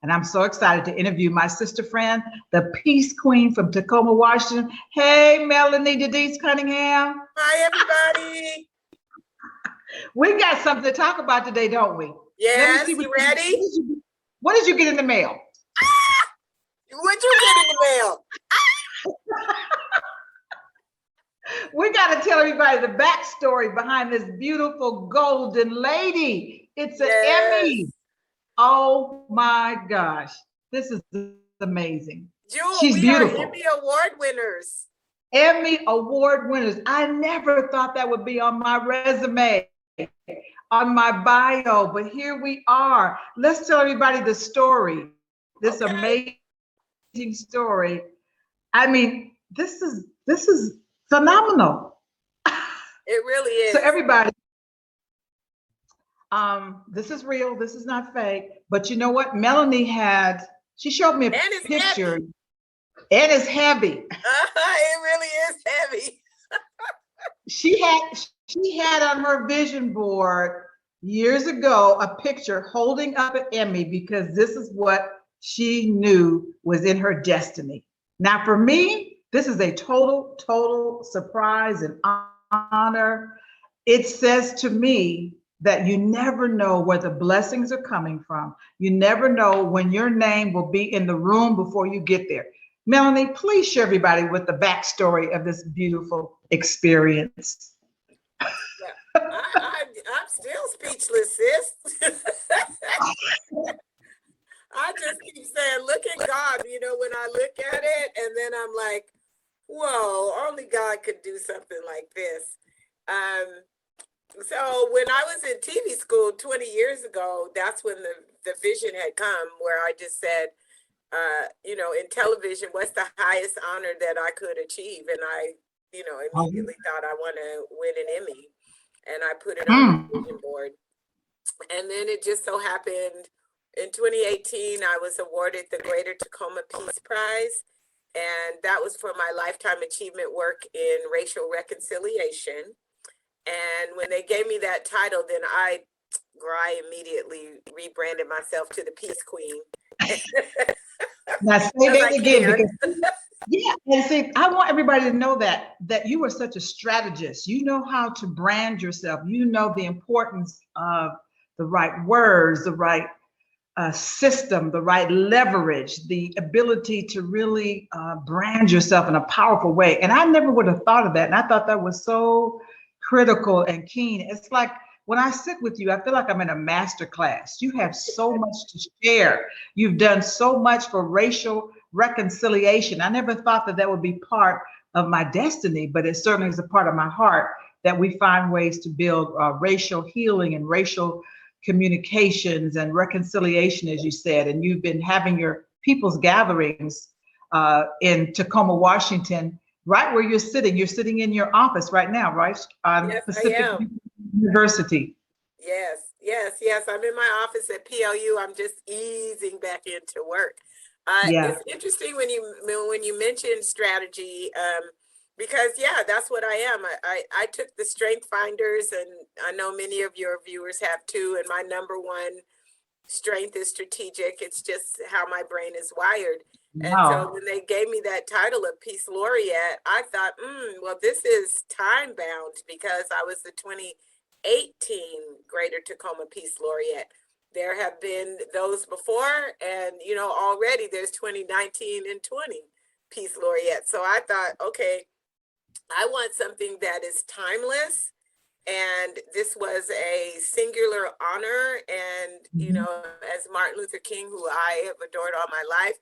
And I'm so excited to interview my sister friend, the Peace Queen from Tacoma, Washington. Hey, Melannie, Denise, Cunningham. Hi, everybody. We got something to talk about today, don't we? Yes, you ready? What did you get in the mail? What'd you get in the mail? We got to tell everybody the backstory behind this beautiful golden lady. It's an Emmy. Oh my gosh. This is amazing. Jewel, She's beautiful. We are Emmy Award winners. Emmy Award winners. I never thought that would be on my resume, on my bio, but here we are. Let's tell everybody the story, this amazing story. I mean, this is phenomenal. It really is. So everybody, this is real. This is not fake. But you know what? Melannie she showed me a picture. Heavy. And it's heavy. It really is heavy. She had on her vision board years ago a picture holding up an Emmy because this is what she knew was in her destiny. Now, for me, this is a total surprise and honor. It says to me that you never know where the blessings are coming from. You never know when your name will be in the room before you get there. Melannie, please share everybody with the backstory of this beautiful experience. Yeah, I'm still speechless, sis. I just keep saying, look at God, when I look at it, and then I'm like, whoa, only God could do something like this. So when I was in TV school 20 years ago, that's when the vision had come where I just said, in television, what's the highest honor that I could achieve? And I, immediately thought I want to win an Emmy, and I put it on the vision board. And then it just so happened in 2018, I was awarded the Greater Tacoma Peace Prize. And that was for my lifetime achievement work in racial reconciliation. And when they gave me that title, then I immediately rebranded myself to the Peace Queen. Now say that again, because, and see, I want everybody to know that you are such a strategist. You know how to brand yourself. You know the importance of the right words, the right system, the right leverage, the ability to really brand yourself in a powerful way. And I never would have thought of that. And I thought that was so critical and keen. It's like when I sit with you, I feel like I'm in a master class. You have so much to share. You've done so much for racial reconciliation. I never thought that would be part of my destiny, but it certainly is a part of my heart that we find ways to build racial healing and racial communications and reconciliation, as you said. And you've been having your people's gatherings in Tacoma, Washington, right where you're sitting. You're sitting in your office right now, right? Yes, Pacific I am. University. Yes. I'm in my office at PLU. I'm just easing back into work. It's interesting when you mention strategy, because that's what I am. I took the Strength Finders, and I know many of your viewers have too. And my number one strength is strategic. It's just how my brain is wired. And so when they gave me that title of Peace Laureate, I thought, well, this is time bound because I was the 2018 Greater Tacoma Peace Laureate. There have been those before, and already there's 2019 and 20 Peace Laureate. So I thought, okay, I want something that is timeless, and this was a singular honor. And as Martin Luther King, who I have adored all my life,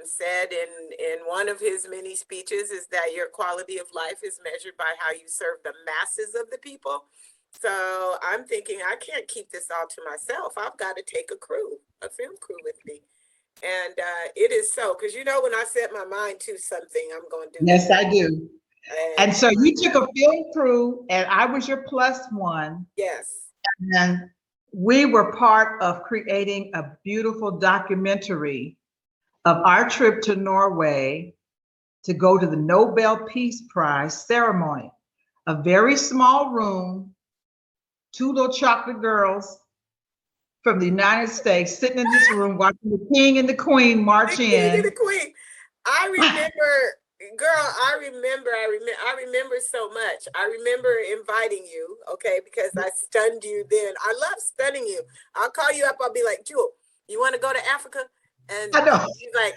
said in one of his many speeches, is that your quality of life is measured by how you serve the masses of the people. So I'm thinking, I can't keep this all to myself. I've got to take a film crew with me. And it is so, because when I set my mind to something, I'm going to do it. Yes, I do. And so you took a film crew, and I was your plus one. Yes. And we were part of creating a beautiful documentary of our trip to Norway to go to the Nobel Peace Prize ceremony. A very small room, 2 little chocolate girls from the United States, sitting in this room watching the king and the queen march The king and in. the queen. I remember, girl, I remember so much. I remember inviting you, okay, because I stunned you then. I love stunning you. I'll call you up, I'll be like, Jewel, you want to go to Africa? And I know. he's like,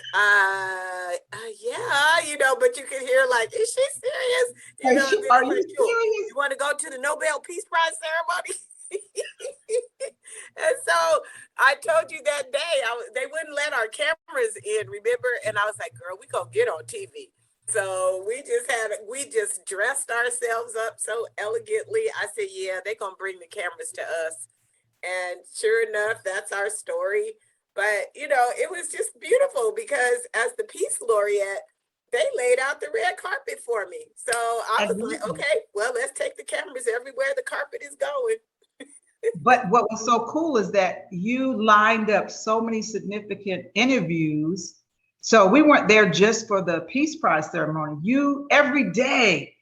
yeah, you know, but you can hear like, is she serious? You know, and then Are he's you like, Jewel, serious? you want to go to the Nobel Peace Prize ceremony? And so I told you that day, they wouldn't let our cameras in, remember? And I was like, girl, we gonna get on TV. So we just dressed ourselves up so elegantly. I said, yeah, they gonna bring the cameras to us. And sure enough, that's our story. But, you know, it was just beautiful because as the Peace Laureate, they laid out the red carpet for me. So I was like, okay, well, let's take the cameras everywhere the carpet is going. But what was so cool is that you lined up so many significant interviews. So we weren't there just for the Peace Prize ceremony. Every day,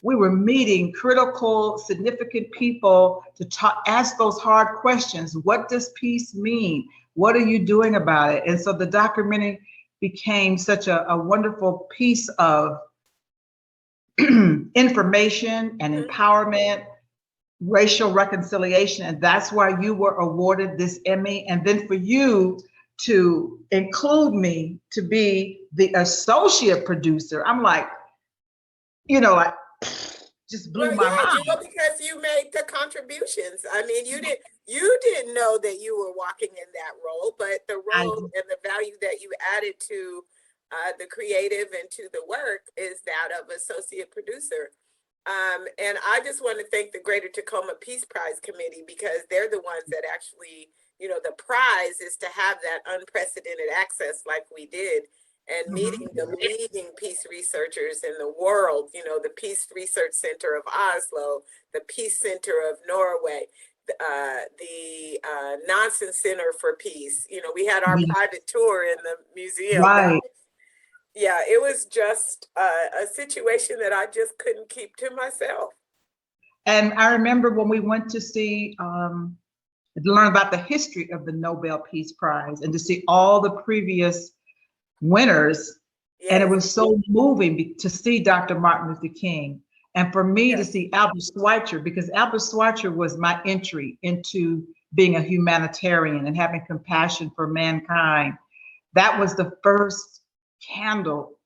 we were meeting critical, significant people to ask those hard questions. What does peace mean? What are you doing about it? And so the documentary became such a wonderful piece of information and empowerment, racial reconciliation. And that's why you were awarded this Emmy. And then for you to include me to be the associate producer, I'm like, like just blew my mind. Because you made the contributions. I mean, you didn't know that you were walking in that role, but the role and the value that you added to the creative and to the work is that of associate producer. And I just want to thank the Greater Tacoma Peace Prize Committee because they're the ones that actually, the prize is to have that unprecedented access like we did and meeting the leading peace researchers in the world, the Peace Research Center of Oslo, the Peace Center of Norway, the Nansen Center for Peace. We had our private tour in the museum. Right. Yeah, it was just a situation that I just couldn't keep to myself. And I remember when we went to see, learn about the history of the Nobel Peace Prize and to see all the previous winners. Yes. And it was so moving to see Dr. Martin Luther King. And for me to see Albert Schweitzer, because Albert Schweitzer was my entry into being a humanitarian and having compassion for mankind. That was the first candle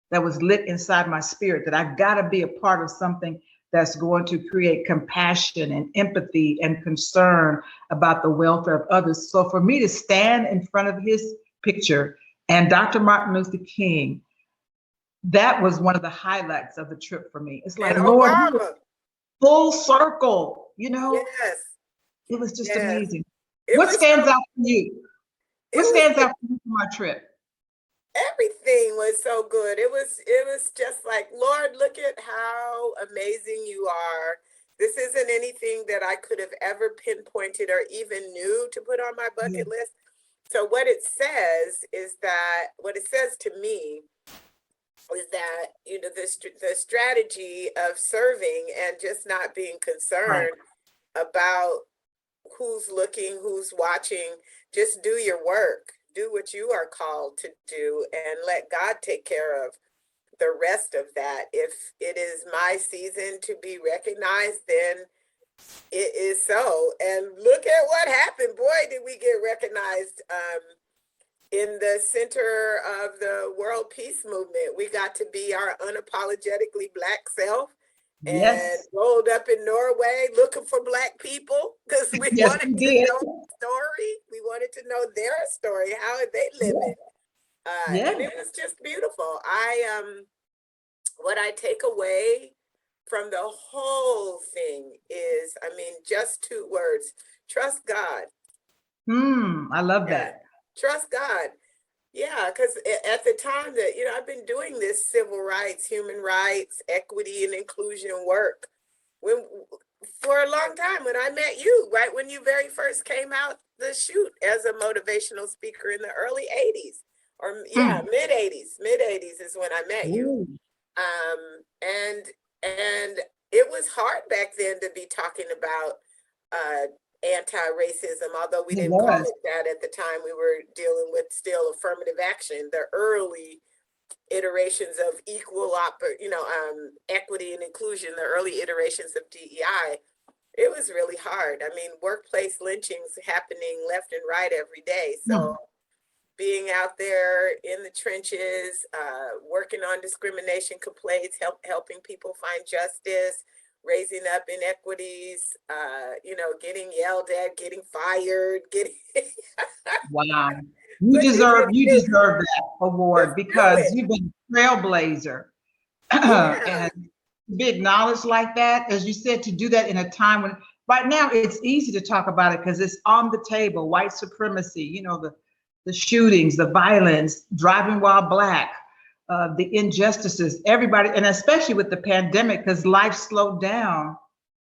that was lit inside my spirit, that I gotta be a part of something that's going to create compassion and empathy and concern about the welfare of others. So for me to stand in front of his picture and Dr. Martin Luther King, that was one of the highlights of the trip for me. It's like, Lord, full circle, Yes. It was just amazing. What stands out for you? What stands out for you from my trip? Everything was so good. It was just like, Lord, look at how amazing you are. This isn't anything that I could have ever pinpointed or even knew to put on my bucket list. So what it says to me is that, the strategy of serving and just not being concerned about who's looking, who's watching, just do your work. Do what you are called to do and let God take care of the rest of that. If it is my season to be recognized, then it is so. And look at what happened. Boy, did we get recognized in the center of the world peace movement. We got to be our unapologetically Black self. And rolled up in Norway looking for Black people because we wanted to know the story. We wanted to know their story. How are they living? And it was just beautiful. What I take away from the whole thing is, just 2 words: trust God. I love that. Trust God. Yeah, because at the time that, I've been doing this civil rights, human rights, equity and inclusion work for a long time when I met you, right when you very first came out the chute as a motivational speaker in the early 80s or mid 80s is when I met you. And it was hard back then to be talking about anti-racism, although we It didn't call was. it that at the time. We were dealing with still affirmative action, the early iterations of equity and inclusion, the early iterations of DEI. It was really hard. I mean, workplace lynchings happening left and right every day. So being out there in the trenches, working on discrimination complaints, helping people find justice, raising up inequities, getting yelled at, getting fired, getting Wow. You deserve that award let's do because it. you've been a trailblazer. Yeah. And to be acknowledged like that, as you said, to do that in a time when right now it's easy to talk about it because it's on the table. White supremacy, the shootings, the violence, driving while black, the injustices, everybody, and especially with the pandemic, because life slowed down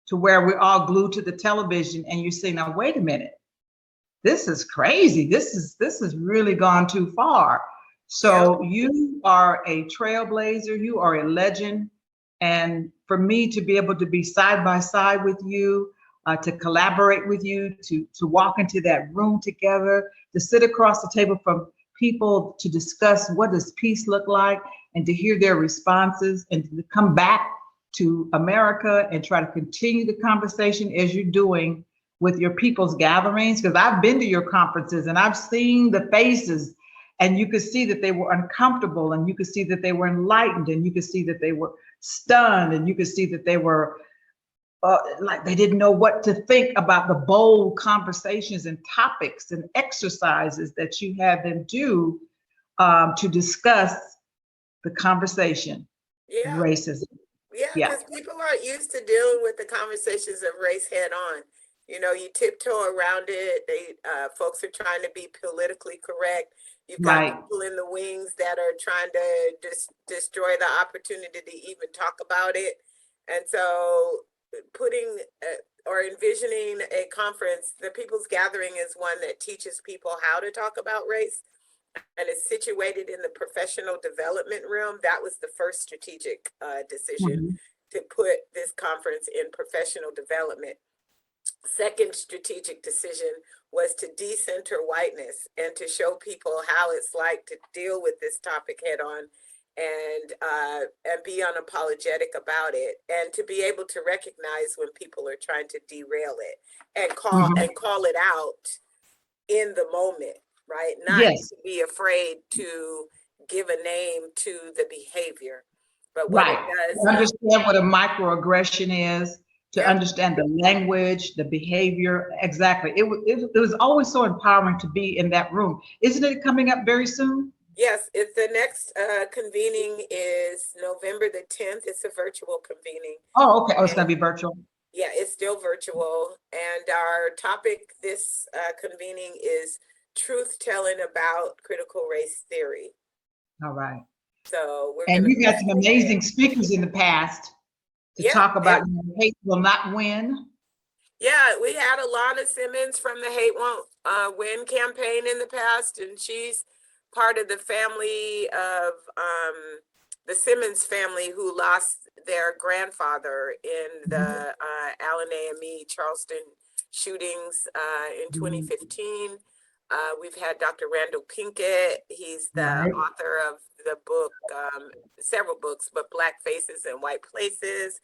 to where we're all glued to the television and you're saying, now wait a minute, this is crazy. This has really gone too far. So you are a trailblazer, you are a legend. And for me to be able to be side by side with you, to collaborate with you, to walk into that room together, to sit across the table from people to discuss what does peace look like and to hear their responses and to come back to America and try to continue the conversation as you're doing with your people's gatherings, because I've been to your conferences and I've seen the faces and you could see that they were uncomfortable and you could see that they were enlightened and you could see that they were stunned and you could see that they were like they didn't know what to think about the bold conversations and topics and exercises that you had them do to discuss the conversation of racism. Yeah, because people aren't used to dealing with the conversations of race head on. You tiptoe around it. Folks are trying to be politically correct. You've got people in the wings that are trying to destroy the opportunity to even talk about it. And so putting or envisioning a conference, the People's Gathering is one that teaches people how to talk about race and is situated in the professional development realm. That was the first strategic decision to put this conference in professional development. Second strategic decision was to decenter whiteness and to show people how it's like to deal with this topic head on and be unapologetic about it, and to be able to recognize when people are trying to derail it and call it out in the moment, right? Not to be afraid to give a name to the behavior, but what it does. To understand what a microaggression is, to understand the language, the behavior. Exactly. It was always so empowering to be in that room. Isn't it coming up very soon? Yes, it's the next convening is November the 10th. It's a virtual convening. Oh, okay. Oh, it's going to be virtual. Yeah, it's still virtual. And our topic this convening is truth telling about critical race theory. All right. So and you got some amazing speakers in the past to talk about hate will not win. Yeah, we had Alana Simmons from the Hate Won't Win campaign in the past, and she's part of the family of the Simmons family who lost their grandfather in the Allen AME Charleston shootings in 2015. We've had Dr. Randall Pinkett. He's the author of the book, several books, but Black Faces in White Places.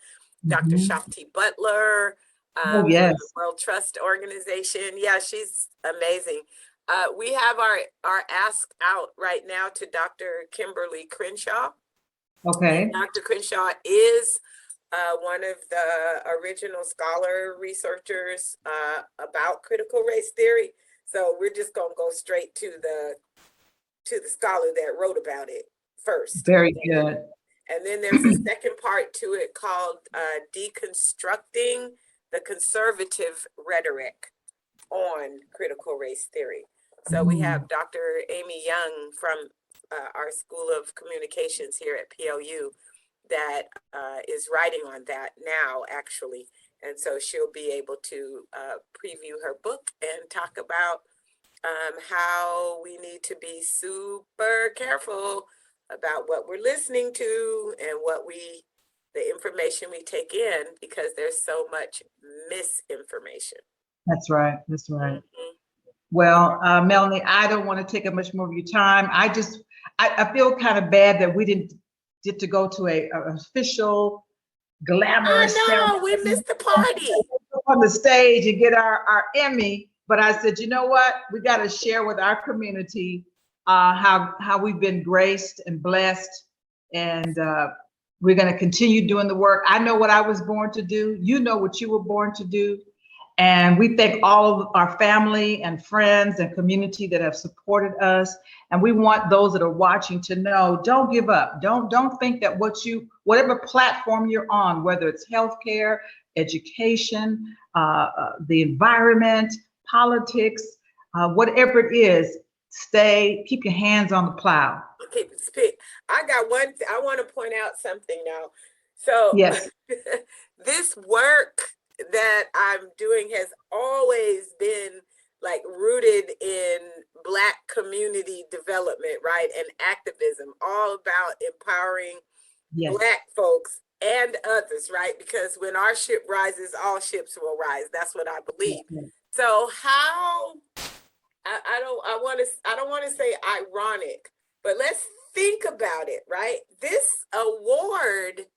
Dr. Shafti Butler, the World Trust Organization. Yeah, she's amazing. We have our ask out right now to Dr. Kimberly Crenshaw. Okay. And Dr. Crenshaw is one of the original scholar researchers about critical race theory. So we're just gonna go straight to the scholar that wrote about it first. Very good. And then there's a second part to it called deconstructing the conservative rhetoric on critical race theory. So we have Dr. Amy Young from our School of Communications here at PLU that is writing on that now, actually. And so she'll be able to preview her book and talk about how we need to be super careful about what we're listening to and the information we take in, because there's so much misinformation. That's right. That's right. Mhm. Well, Melannie, I don't want to take up much more of your time. I feel kind of bad that we didn't get to go to a official glamorous I know, we ceremony missed the party. on the stage and get our Emmy. But I said, you know what? We got to share with our community how we've been graced and blessed, and we're going to continue doing the work. I know what I was born to do. You know what you were born to do. And we thank all of our family and friends and community that have supported us. And we want those that are watching to know, don't give up. Don't think that whatever platform you're on, whether it's healthcare, education, the environment, politics, whatever it is, keep your hands on the plow. Okay, I got one. I want to point out something now. So Yes. this work that I'm doing has always been like rooted in Black community development, right? And activism, all about empowering Yes. Black folks and others, right? Because when our ship rises, all ships will rise. That's what I believe. Yes. So how I don't want to say ironic, but let's think about it, right? This award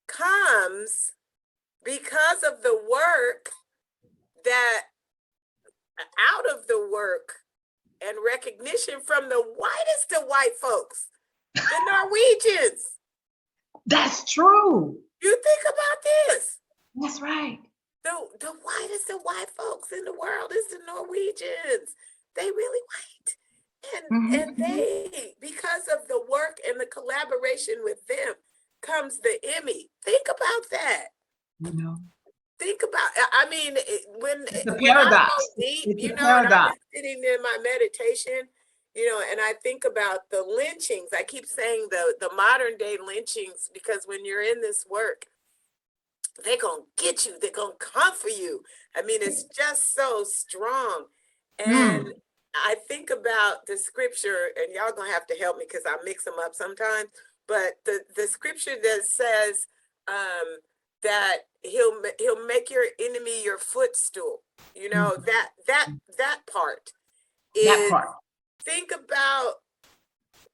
comes because of the work that out of the work and recognition from the whitest of white folks, the Norwegians. That's true. You think about this. That's right. The whitest of white folks in the world is the Norwegians. They really white. And they, because of the work and the collaboration with them, comes the Emmy. Think about that. You know. Think about, I mean, when I go deep, and I'm just sitting in my meditation, and I think about the lynchings. I keep saying the modern day lynchings, because when you're in this work, they're going to get you. They're going to come for you. I mean, it's just so strong. And I think about the scripture, and y'all going to have to help me because I mix them up sometimes. But the scripture that says that he'll make your enemy your footstool. That part is, that part. Think about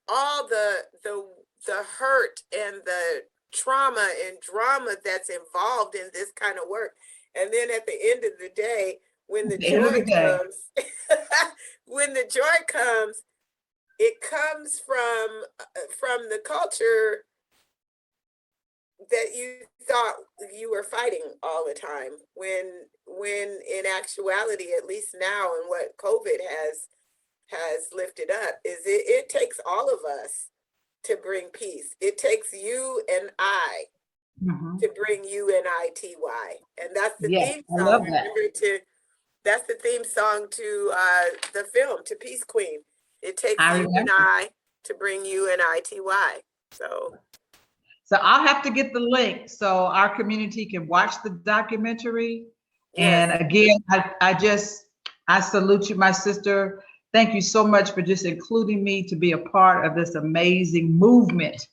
all the hurt and the trauma and drama that's involved in this kind of work. And then at the end of the day, when the joy comes, it comes from the culture that you thought you were fighting all the time, when in actuality, at least now, and what COVID has lifted up, is it takes all of us to bring peace. It takes you and I to bring UNITY. And that's the theme song. That's the theme song to the film, to Peace Queen. It takes you and I to bring UNITY. So I'll have to get the link so our community can watch the documentary. Yes. And again, I salute you, my sister. Thank you so much for just including me to be a part of this amazing movement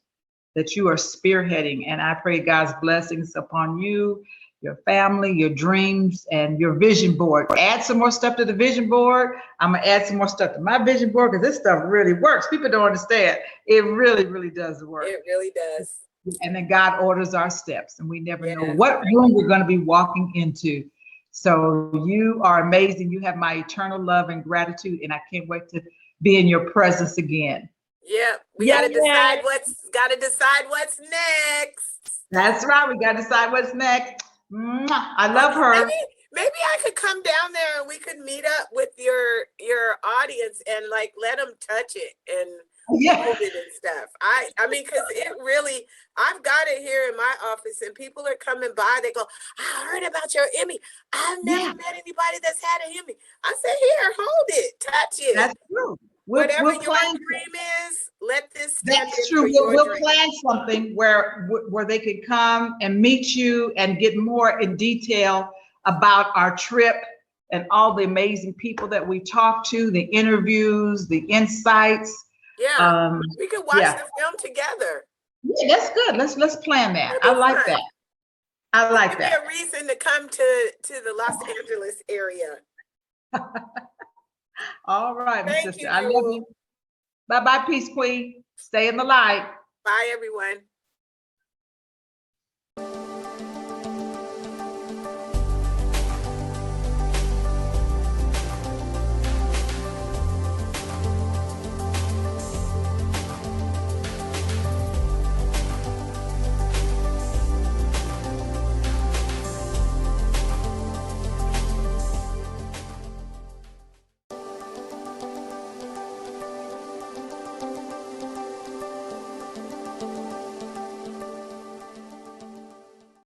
that you are spearheading. And I pray God's blessings upon you, your family, your dreams, and your vision board. Add some more stuff to the vision board. I'm gonna add some more stuff to my vision board, because this stuff really works. People don't understand. It really, really does work. It really does. And then God orders our steps, and we never know what room we're going to be walking into. So you are amazing. You have my eternal love and gratitude, and I can't wait to be in your presence again. Yeah, we got to decide what's next. That's right. We got to decide what's next. I love her. Maybe I could come down there and we could meet up with your audience and like let them touch it and hold it and stuff. I mean, because it really, I've got it here in my office and people are coming by. They go, I heard about your Emmy. I've never met anybody that's had an Emmy. I said, here, hold it, touch it. That's true. Whatever your dream is, let this stand. That's true. We'll plan something where they can come and meet you and get more in detail about our trip and all the amazing people that we talked to, the interviews, the insights. Yeah, we could watch the film together. Yeah, that's good. Let's plan that. I like that. I like Give that. me a reason to come to the Los Angeles area. All right, my Thank sister. you, I love Jewel. you. Bye-bye, Peace Queen. Stay in the light. Bye, everyone.